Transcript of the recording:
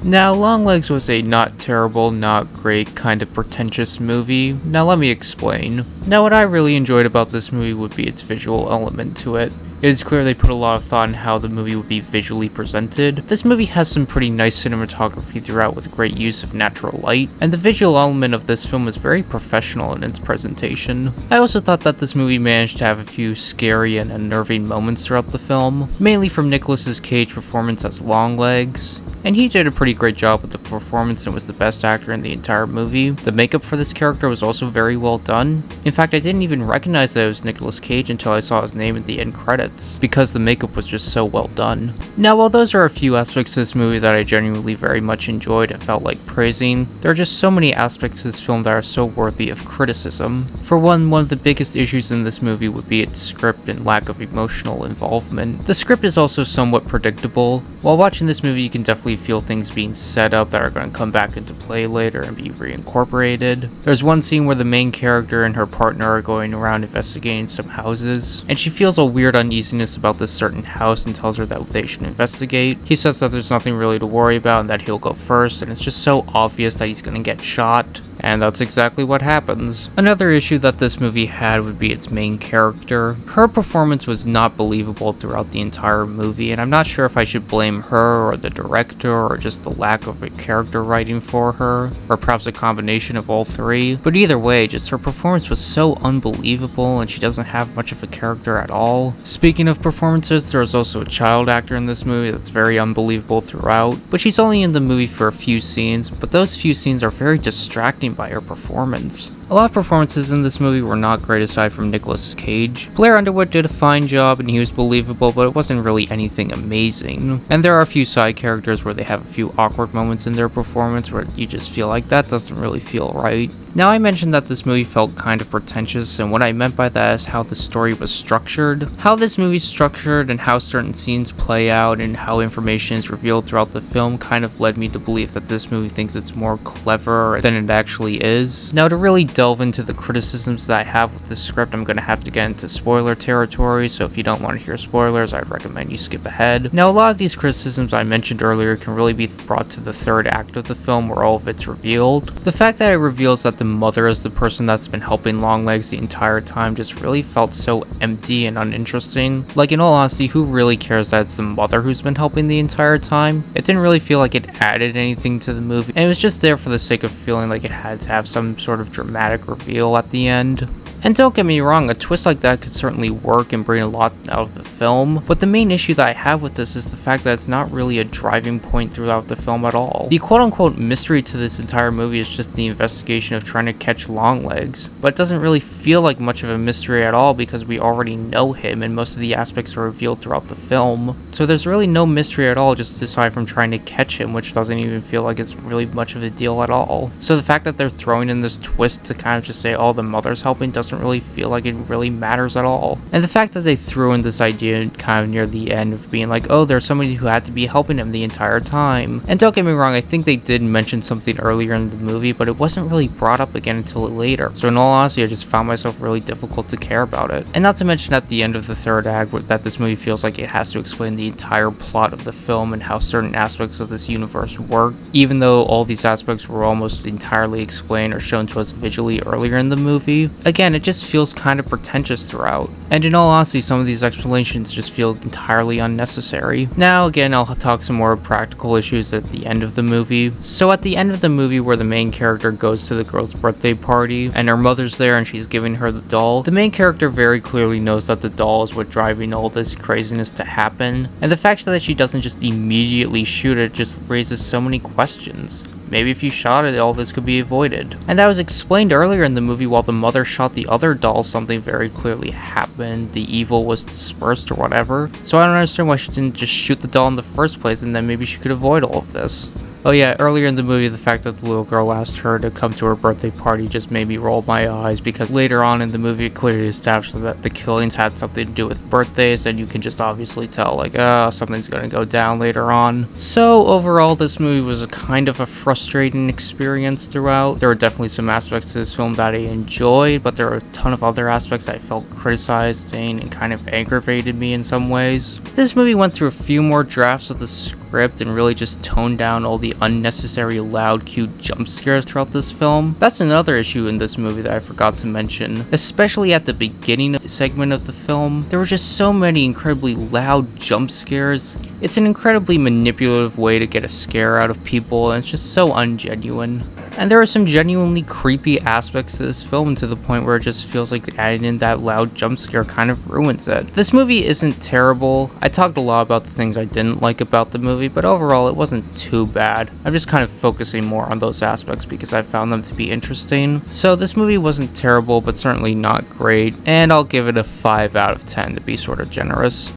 Now, Longlegs was a not terrible, not great, kind of pretentious movie. Now let me explain. Now what I really enjoyed about this movie would be its visual element to it. It is clear they put a lot of thought in how the movie would be visually presented. This movie has some pretty nice cinematography throughout with great use of natural light, and the visual element of this film is very professional in its presentation. I also thought that this movie managed to have a few scary and unnerving moments throughout the film, mainly from Nicolas Cage's performance as Longlegs. And he did a pretty great job with the performance and was the best actor in the entire movie. The makeup for this character was also very well done. In fact, I didn't even recognize that it was Nicolas Cage until I saw his name at the end credits, because the makeup was just so well done. Now, while those are a few aspects of this movie that I genuinely very much enjoyed and felt like praising, there are just so many aspects to this film that are so worthy of criticism. For one of the biggest issues in this movie would be its script and lack of emotional involvement. The script is also somewhat predictable. While watching this movie, you can definitely feel things being set up that are going to come back into play later and be reincorporated. There's one scene where the main character and her partner are going around investigating some houses, and she feels a weird uneasiness about this certain house and tells her that they should investigate. He says that there's nothing really to worry about and that he'll go first, and it's just so obvious that he's going to get shot. And that's exactly what happens. Another issue that this movie had would be its main character. Her performance was not believable throughout the entire movie, and I'm not sure if I should blame her or the director or just the lack of a character writing for her, or perhaps a combination of all three. But either way, just her performance was so unbelievable and she doesn't have much of a character at all. Speaking of performances, there is also a child actor in this movie that's very unbelievable throughout, but she's only in the movie for a few scenes, but those few scenes are very distracting by her performance. A lot of performances in this movie were not great aside from Nicolas Cage. Blair Underwood did a fine job and he was believable, but it wasn't really anything amazing. And there are a few side characters where they have a few awkward moments in their performance where you just feel like that doesn't really feel right. Now, I mentioned that this movie felt kind of pretentious, and what I meant by that is how the story was structured. How this movie's structured and how certain scenes play out and how information is revealed throughout the film kind of led me to believe that this movie thinks it's more clever than it actually is. Now, to really delve into the criticisms that I have with this script, I'm going to have to get into spoiler territory, so if you don't want to hear spoilers, I'd recommend you skip ahead. Now, a lot of these criticisms I mentioned earlier can really be brought to the third act of the film where all of it's revealed. The fact that it reveals that the mother is the person that's been helping Longlegs the entire time just really felt so empty and uninteresting. Like, in all honesty, who really cares that it's the mother who's been helping the entire time? It didn't really feel like it added anything to the movie, and it was just there for the sake of feeling like it had to have some sort of dramatic reveal at the end. And don't get me wrong, a twist like that could certainly work and bring a lot out of the film, but the main issue that I have with this is the fact that it's not really a driving point throughout the film at all. The quote-unquote mystery to this entire movie is just the investigation of trying to catch Longlegs, but it doesn't really feel like much of a mystery at all because we already know him and most of the aspects are revealed throughout the film. So there's really no mystery at all just aside from trying to catch him, which doesn't even feel like it's really much of a deal at all. So the fact that they're throwing in this twist to kind of just say, oh, the mother's helping doesn't really feel like it really matters at all. And the fact that they threw in this idea kind of near the end of being like, oh, there's somebody who had to be helping him the entire time. And don't get me wrong, I think they did mention something earlier in the movie, but it wasn't really brought up again until later. So in all honesty, I just found myself really difficult to care about it. And not to mention at the end of the third act that this movie feels like it has to explain the entire plot of the film and how certain aspects of this universe work, even though all these aspects were almost entirely explained or shown to us visually earlier in the movie. Again, it just feels kind of pretentious throughout. And in all honesty, some of these explanations just feel entirely unnecessary. Now, again, I'll talk some more practical issues at the end of the movie. So at the end of the movie where the main character goes to the girl's birthday party and her mother's there and she's giving her the doll, the main character very clearly knows that the doll is what's driving all this craziness to happen. And the fact that she doesn't just immediately shoot it just raises so many questions. Maybe if you shot it, all this could be avoided. And that was explained earlier in the movie. While the mother shot the other doll, something very clearly happened. The evil was dispersed or whatever. So I don't understand why she didn't just shoot the doll in the first place, and then maybe she could avoid all of this. Oh yeah, earlier in the movie, the fact that the little girl asked her to come to her birthday party just made me roll my eyes, because later on in the movie it clearly established that the killings had something to do with birthdays, and you can just obviously tell, like, something's gonna go down later on. So overall, this movie was a kind of a frustrating experience throughout. There were definitely some aspects to this film that I enjoyed, but there were a ton of other aspects I felt criticized and kind of aggravated me in some ways. This movie went through a few more drafts of the script script and really just tone down all the unnecessary loud, cute jump scares throughout this film. That's another issue in this movie that I forgot to mention. Especially at the beginning segment of the film, there were just so many incredibly loud jump scares. It's an incredibly manipulative way to get a scare out of people, and it's just so ungenuine. And there are some genuinely creepy aspects to this film, to the point where it just feels like adding in that loud jump scare kind of ruins it. This movie isn't terrible. I talked a lot about the things I didn't like about the movie, but overall it wasn't too bad. I'm just kind of focusing more on those aspects because I found them to be interesting. So this movie wasn't terrible, but certainly not great, and I'll give it a 5 out of 10 to be sort of generous.